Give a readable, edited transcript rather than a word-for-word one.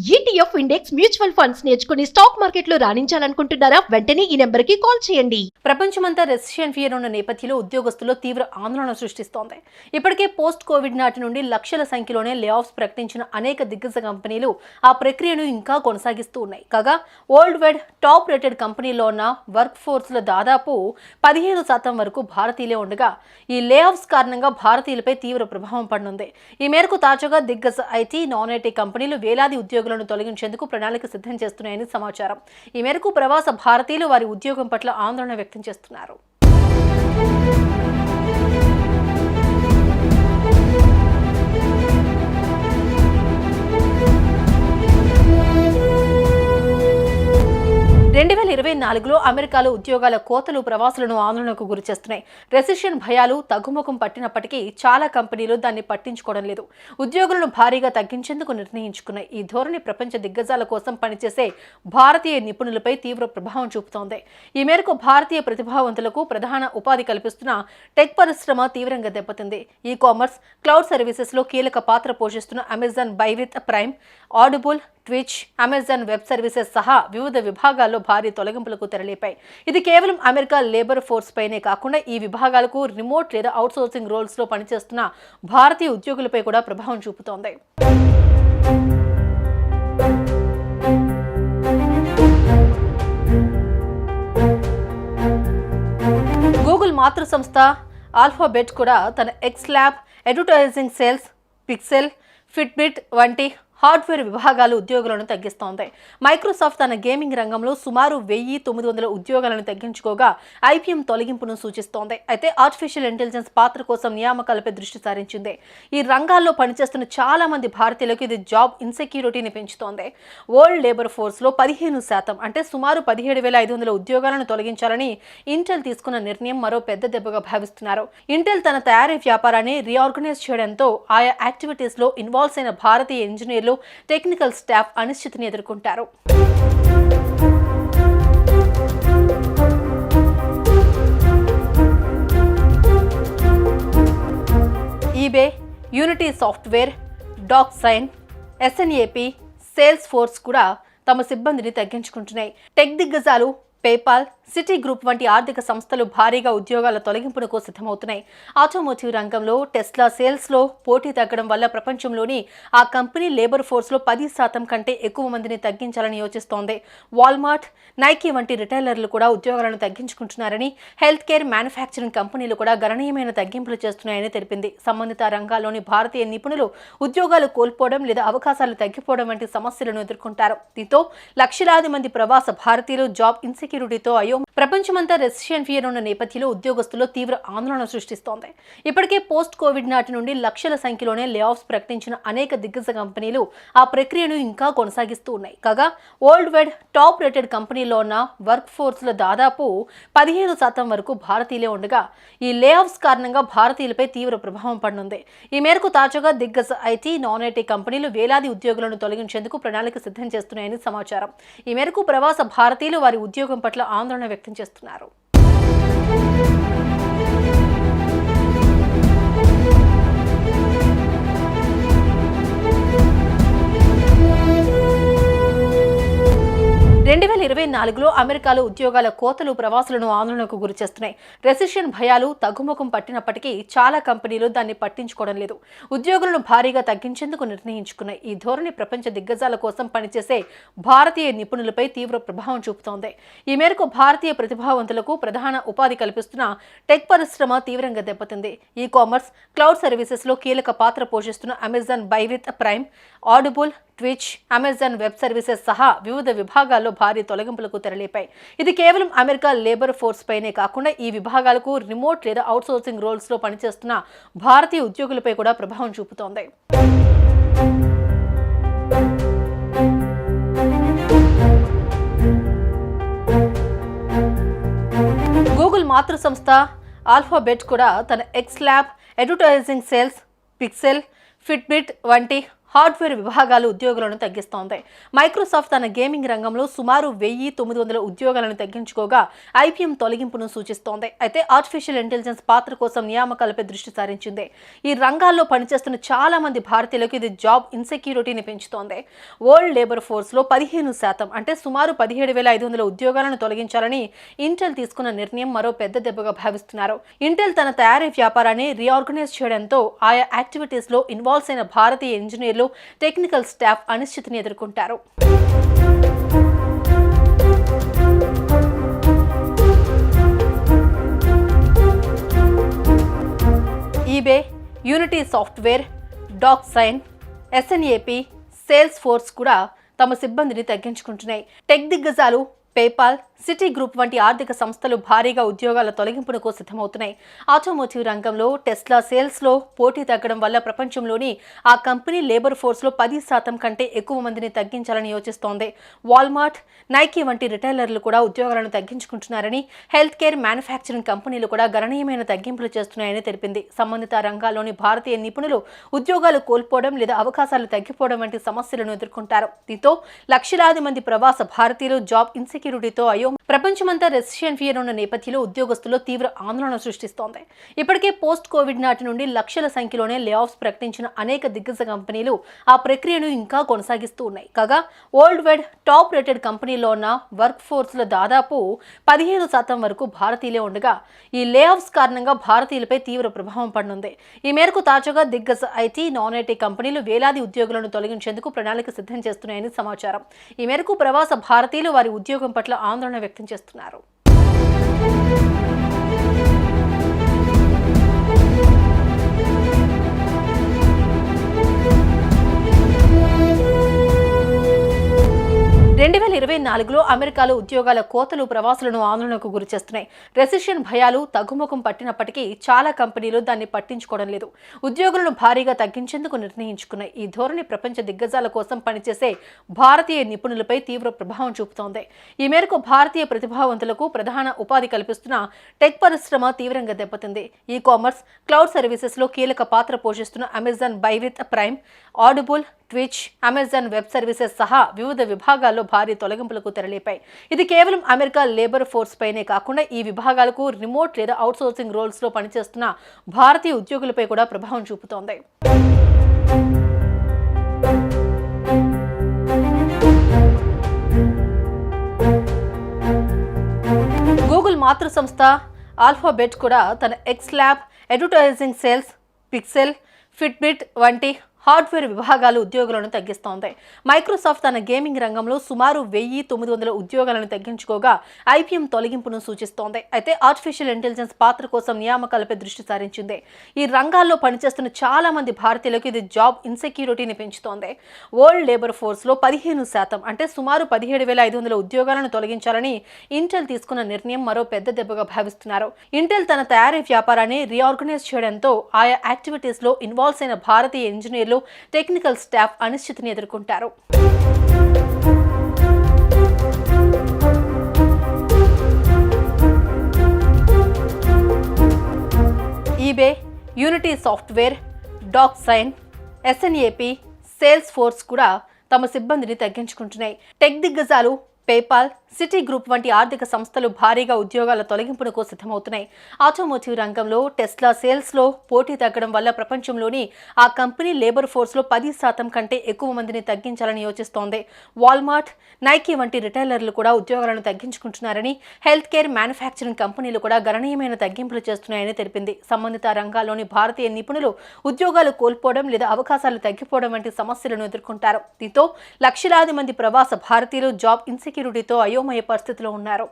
ETF index mutual funds నేర్చుకుని stock మార్కెట్లో రాణించాలనుకుంటున్నారా? వెంటనే ఈ నెంబర్కి కాల్ చేయండి. ప్రపంచమంతా రెసిషన్ ఫియర్ ఉన్న నేపథ్యంలో ఉద్యోగస్తుల్లో తీవ్ర ఆందోళన సృష్టిస్తోంది. ఇప్పటికే పోస్ట్ కోవిడ్ నాటి నుండి లక్షల సంఖ్యలోనే లే ఆఫ్స్ ప్రకటించిన అనేక దిగ్గజ కంపెనీలు ఆ ప్రక్రియను ఇంకా కొనసాగిస్తూ ఉన్నాయి. కాగా వరల్డ్ వైడ్ టాప్ రేటెడ్ కంపెనీల్లో ఉన్న వర్క్ ఫోర్స్లో దాదాపు 15% వరకు భారతీయులే ఉండగా ఈ లే ఆఫ్స్ కారణంగా భారతీయులపై తీవ్ర ప్రభావం పడనుంది. ఈ మేరకు తాజాగా దిగ్గజ ఐటీ, నాన్ ఐటీ కంపెనీలు వేలాది ఉద్యోగులను తొలగించేందుకు ప్రణాళిక సిద్ధం చేస్తున్నాయని సమాచారం. ఈ మేరకు ప్రవాస భారతీయులు వారి ఉద్యోగం పట్ల ఆందోళన వ్యక్తం చేస్తున్నారు. అమెరికాలో ఉద్యోగాల కోతలు ప్రవాసులను ఆందోళనకు గురిచేస్తున్నాయి. రెసిషన్ భయాలు తగ్గుముఖం పట్టినప్పటికీ చాలా కంపెనీలు దాన్ని పట్టించుకోవడం లేదు. ఉద్యోగులను భారీగా తగ్గించేందుకు నిర్ణయించుకున్నాయి. ఈ ధోరణి ప్రపంచ దిగ్గజాల కోసం పనిచేసే భారతీయ నిపుణులపై తీవ్ర ప్రభావం చూపుతోంది. ఈ మేరకు భారతీయ ప్రతిభావంతులకు ప్రధాన ఉపాధి కల్పిస్తున్న టెక్ పరిశ్రమ తీవ్రంగా దెబ్బతింది. ఈ కామర్స్, క్లౌడ్ సర్వీసెస్ లో కీలక పాత్ర పోషిస్తున్న Amazon by with prime, audible, twitch, Amazon web services సహా వివిధ విభాగాల్లో భారీ తొలగింపులకు తెరలేపాయి. ఇది కేవలం అమెరికా లేబర్ ఫోర్స్ పైనే కాకుండా ఈ విభాగాలకు రిమోట్ లేదా అవుట్సోర్సింగ్ రోల్స్ లో పనిచేస్తున్న భారతీయ ఉద్యోగులపై కూడా ప్రభావం చూపుతోంది. గూగుల్ మాతృ సంస్థ ఆల్ఫాబెట్ కూడా తన X lab, advertising sales, pixel, Fitbit వంటి హార్డ్వేర్ విభాగాలు ఉద్యోగులను తగ్గిస్తోంది. మైక్రోసాఫ్ట్ తన గేమింగ్ రంగంలో సుమారు 1900 ఉద్యోగాలను తగ్గించుకోగా ఐపీఎం తొలగింపును సూచిస్తోంది. అయితే ఆర్టిఫిషియల్ ఇంటెలిజెన్స్ పాత్ర కోసం నియామకాలపై దృష్టి సారించింది. ఈ రంగాల్లో పనిచేస్తున్న చాలా మంది భారతీయులకు ఇది జాబ్ ఇన్సెక్యూరిటీని పెంచుతోంది. వరల్డ్ లేబర్ ఫోర్స్ లో 15% అంటే సుమారు 17,500 ఉద్యోగాలను తొలగించాలని ఇంటెల్ తీసుకున్న నిర్ణయం మరో పెద్ద దెబ్బగా భావిస్తున్నారు. ఇంటెల్ తన తయారీ వ్యాపారాన్ని రీఆర్గనైజ్ చేయడంతో ఆయా యాక్టివిటీస్ లో ఇన్వాల్వ్ అయిన భారతీయ ఇంజనీర్లు, టెక్నికల్ స్టాఫ్ అనిశ్చితిని ఎదుర్కొంటారు. EBay, Unity software, DocuSign, SNAP, Salesforce కూడా తమ సిబ్బందిని తగ్గించుకుంటున్నాయి. టెక్ దిగ్గజాలు పేపాల్, సిటీ గ్రూప్ వంటి ఆర్థిక సంస్థలు భారీగా ఉద్యోగాల తొలగింపునకు సిద్ధమవుతున్నాయి. ఆటోమోటివ్ రంగంలో టెస్లా సేల్స్ లో పోటీ తగ్గడం వల్ల ప్రపంచంలోని ఆ కంపెనీ లేబర్ ఫోర్స్ లో 10% కంటే ఎక్కువ మందిని తగ్గించాలని యోచిస్తోంది. వాల్మార్ట్, నైకీ వంటి రిటైలర్లు కూడా ఉద్యోగాలను తగ్గించుకుంటున్నారని, హెల్త్ కేర్, మ్యానుఫ్యాక్చరింగ్ కంపెనీలు కూడా గణనీయమైన తగ్గింపులు చేస్తున్నాయని తెలిపింది. సంబంధిత రంగాల్లోని భారతీయ నిపుణులు ఉద్యోగాలు కోల్పోవడం లేదా అవకాశాలు తగ్గిపోవడం వంటి సమస్యలను ఎదుర్కొంటారు. దీంతో లక్షలాది మంది ప్రవాస భారతీయులు జాబ్ ఇన్సెక్యూరిటీతో ప్రపంచమంతా రెసిషన్ ఫియర్ ఉన్న నేపథ్యంలో ఉద్యోగస్తుల్లో తీవ్ర ఆందోళన సృష్టిస్తోంది. ఇప్పటికే పోస్ట్ కోవిడ్ నాటి నుండి లక్షల సంఖ్యలోనే లే ఆఫ్స్ ప్రకటించిన అనేక దిగ్గజ కంపెనీలు ఆ ప్రక్రియను ఇంకా కొనసాగిస్తూ ఉన్నాయి. కాగా వరల్డ్ వైడ్ టాప్ రేటెడ్ కంపెనీల్లో ఉన్న వర్క్ ఫోర్స్ లో దాదాపు 15% వరకు భారతీయులే ఉండగా ఈ లే ఆఫ్స్ కారణంగా భారతీయులపై తీవ్ర ప్రభావం పడనుంది. ఈ మేరకు తాజాగా దిగ్గజ ఐటీ, నాన్ ఐటీ కంపెనీలు వేలాది ఉద్యోగులను తొలగించేందుకు ప్రణాళిక సిద్ధం చేస్తున్నాయని సమాచారం. ఈ మేరకు ప్రవాస భారతీయులు వారి ఉద్యోగం పట్ల ఆందోళన వ్యక్తం చేస్తున్నారు. అమెరికాలో ఉద్యోగాల కోతలు ప్రవాసులను ఆందోళనకు గురిచేస్తున్నాయి. రెసిషన్ భయాలు తగ్గుముఖం పట్టినప్పటికీ చాలా కంపెనీలు దాన్ని పట్టించుకోవడం లేదు. ఉద్యోగులను భారీగా తగ్గించేందుకు నిర్ణయించుకున్నాయి. ఈ ధోరణి ప్రపంచ దిగ్గజాల కోసం పనిచేసే భారతీయ నిపుణులపై తీవ్ర ప్రభావం చూపుతోంది. ఈ మేరకు భారతీయ ప్రతిభావంతులకు ప్రధాన ఉపాధి కల్పిస్తున్న టెక్ పరిశ్రమ తీవ్రంగా దెబ్బతింది. ఈ కామర్స్, క్లౌడ్ సర్వీసెస్ లో కీలక పాత్ర పోషిస్తున్న Amazon by with prime, audible, twitch, Amazon web services సహా వివిధ విభాగాల్లో భారీ తొలగింపులకు తెరలేపాయి. ఇది కేవలం అమెరికా లేబర్ ఫోర్స్ పైనే కాకుండా ఈ విభాగాలకు రిమోట్ లేదా అవుట్సోర్సింగ్ రోల్స్ లో పనిచేస్తున్న భారతీయ ఉద్యోగులపై కూడా ప్రభావం చూపుతోంది. గూగుల్ మాతృ సంస్థ ఆల్ఫాబెట్ కూడా తన X lab, advertising sales, pixel, Fitbit వంటి హార్డ్వేర్ విభాగాలు ఉద్యోగులను తగ్గిస్తోంది. మైక్రోసాఫ్ట్ తన గేమింగ్ రంగంలో సుమారు 1900 ఉద్యోగాలను తగ్గించుకోగా ఐపీఎం తొలగింపును సూచిస్తోంది. అయితే ఆర్టిఫిషియల్ ఇంటెలిజెన్స్ పాత్ర కోసం నియామకాలపై దృష్టి సారించింది. ఈ రంగాల్లో పనిచేస్తున్న చాలా మంది భారతీయులకు ఇది జాబ్ ఇన్సెక్యూరిటీని పెంచుతోంది. వరల్డ్ లేబర్ ఫోర్స్ లో 15% అంటే సుమారు 17,500 ఉద్యోగాలను తొలగించాలని ఇంటెల్ తీసుకున్న నిర్ణయం మరో పెద్ద దెబ్బగా భావిస్తున్నారు. ఇంటెల్ తన తయారీ వ్యాపారాన్ని రీఆర్గనైజ్ చేయడంతో ఆయా యాక్టివిటీస్ లో ఇన్వాల్వ్ అయిన భారతీయ ఇంజనీర్లు, టెక్నికల్ స్టాఫ్ అనిశ్చితిని ఎదుర్కొంటారు. EBay, Unity software, DocuSign, SNAP, Salesforce కూడా తమ సిబ్బందిని తగ్గించుకుంటున్నాయి. టెక్ దిగ్గజాలు పేపాల్, సిటీ గ్రూప్ వంటి ఆర్థిక సంస్థలు భారీగా ఉద్యోగాల తొలగింపునకు సిద్ధమవుతున్నాయి. ఆటోమోటివ్ రంగంలో టెస్లా సేల్స్ లో పోటీ తగ్గడం వల్ల ప్రపంచంలోని ఆ కంపెనీ లేబర్ ఫోర్స్ లో 10% కంటే ఎక్కువ మందిని తగ్గించాలని యోచిస్తోంది. వాల్మార్ట్, నైకీ వంటి రిటైలర్లు కూడా ఉద్యోగాలను తగ్గించుకుంటున్నారని, హెల్త్ కేర్, మ్యానుఫ్యాక్చరింగ్ కంపెనీలు కూడా గణనీయమైన తగ్గింపులు చేస్తున్నాయని తెలిపింది. సంబంధిత రంగాల్లోని భారతీయ నిపుణులు ఉద్యోగాలు కోల్పోవడం లేదా అవకాశాలు తగ్గిపోవడం వంటి సమస్యలను ఎదుర్కొంటారు. దీంతో లక్షలాది మంది ప్రవాస భారతీయులు జాబ్ ఇన్సెక్యూరిటీతో ప్రపంచమంతా రెసిషన్ ఫియర్ ఉన్న నేపథ్యంలో ఉద్యోగస్తుల్లో తీవ్ర ఆందోళన సృష్టిస్తోంది. ఇప్పటికే పోస్ట్ కోవిడ్ నాటి నుండి లక్షల సంఖ్యలోనే లే ఆఫ్స్ ప్రకటించిన అనేక దిగ్గజ కంపెనీలు ఆ ప్రక్రియను ఇంకా కొనసాగిస్తూ ఉన్నాయి. కాగా వరల్డ్ వైడ్ టాప్ రేటెడ్ కంపెనీలో ఉన్న వర్క్ ఫోర్స్ లో దాదాపు 15% వరకు భారతీయులే ఉండగా ఈ లే ఆఫ్స్ కారణంగా భారతీయులపై తీవ్ర ప్రభావం పడనుంది. ఈ మేరకు తాజాగా దిగ్గజ ఐటీ, నాన్ ఐటీ కంపెనీలు వేలాది ఉద్యోగులను తొలగించేందుకు ప్రణాళిక సిద్ధం చేస్తున్నాయని సమాచారం. ఈ మేరకు ప్రవాస భారతీయులు వారి ఉద్యోగం పట్ల ఆందోళన వ్యక్తం చేస్తున్నారు. లో అమెరికాలో ఉద్యోగాల కోతలు ప్రవాసులను ఆందోళనకు గురిచేస్తున్నాయి. రెసిషన్ భయాలు తగ్గుముఖం పట్టినప్పటికీ చాలా కంపెనీలు దాన్ని పట్టించుకోవడం లేదు. ఉద్యోగులను భారీగా తగ్గించేందుకు నిర్ణయించుకున్నాయి. ఈ ధోరణి ప్రపంచ దిగ్గజాల కోసం పనిచేసే భారతీయ నిపుణులపై తీవ్ర ప్రభావం చూపుతోంది. ఈ మేరకు భారతీయ ప్రతిభావంతులకు ప్రధాన ఉపాధి కల్పిస్తున్న టెక్ పరిశ్రమ తీవ్రంగా దెబ్బతింది. ఈ కామర్స్, క్లౌడ్ సర్వీసెస్ లో కీలక పాత్ర పోషిస్తున్న Amazon by with prime, audible, twitch, Amazon web services సహా వివిధ విభాగాల్లో భారీ తొలగింపులకు తెరలేపాయి. ఇది కేవలం అమెరికా లేబర్ ఫోర్స్ పైనే కాకుండా ఈ విభాగాలకు రిమోట్ లేదా అవుట్సోర్సింగ్ రోల్స్ లో పనిచేస్తున్న భారతీయ ఉద్యోగులపై కూడా ప్రభావం చూపుతోంది. గూగుల్ మాతృ సంస్థ ఆల్ఫాబెట్ కూడా తన X lab, advertising sales, pixel, Fitbit వంటి హార్డ్వేర్ విభాగాలు ఉద్యోగులను తగ్గిస్తోంది. మైక్రోసాఫ్ట్ తన గేమింగ్ రంగంలో సుమారు 1900 ఉద్యోగాలను తగ్గించుకోగా ఐపీఎం తొలగింపును సూచిస్తోంది. అయితే ఆర్టిఫిషియల్ ఇంటెలిజెన్స్ పాత్ర కోసం నియామకాలపై దృష్టి సారించింది. ఈ రంగాల్లో పనిచేస్తున్న చాలా మంది భారతీయులకు ఇది జాబ్ ఇన్సెక్యూరిటీని పెంచుతోంది. వరల్డ్ లేబర్ ఫోర్స్ లో 15% అంటే సుమారు 17,500 ఉద్యోగాలను తొలగించాలని ఇంటెల్ తీసుకున్న నిర్ణయం మరో పెద్ద దెబ్బగా భావిస్తున్నారు. ఇంటెల్ తన తయారీ వ్యాపారాన్ని రీఆర్గనైజ్ చేయడంతో ఆయా యాక్టివిటీస్ లో ఇన్వాల్వ్ అయిన భారతీయ ఇంజనీర్లు, టెక్నికల్ స్టాఫ్ అనిశ్చితిని ఎదుర్కొంటారు. EBay, Unity software, DocuSign, SNAP, Salesforce కూడా తమ సిబ్బందిని తగ్గించుకుంటున్నాయి. టెక్ దిగ్గజాలు పేపాల్, సిటీ గ్రూప్ వంటి ఆర్థిక సంస్థలు భారీగా ఉద్యోగాల తొలగింపునకు సిద్ధమవుతున్నాయి. ఆటోమోటివ్ రంగంలో టెస్లా సేల్స్ లో పోటీ తగ్గడం వల్ల ప్రపంచంలోని ఆ కంపెనీ లేబర్ ఫోర్స్ లో 10% కంటే ఎక్కువ మందిని తగ్గించాలని యోచిస్తోంది. వాల్మార్ట్, నైకీ వంటి రిటైలర్లు కూడా ఉద్యోగాలను తగ్గించుకుంటున్నారని, హెల్త్ కేర్, మ్యానుఫ్యాక్చరింగ్ కంపెనీలు కూడా గణనీయమైన తగ్గింపులు చేస్తున్నాయని తెలిపింది. సంబంధిత రంగాల్లోని భారతీయ నిపుణులు ఉద్యోగాలు కోల్పోవడం లేదా అవకాశాలు తగ్గిపోవడం వంటి సమస్యలను ఎదుర్కొంటారు. దీంతో లక్షలాది మంది ప్రవాస భారతీయులు జాబ్ ఇన్సెక్యూరిటీతో అయోమయ పరిస్థితిలో ఉన్నారు.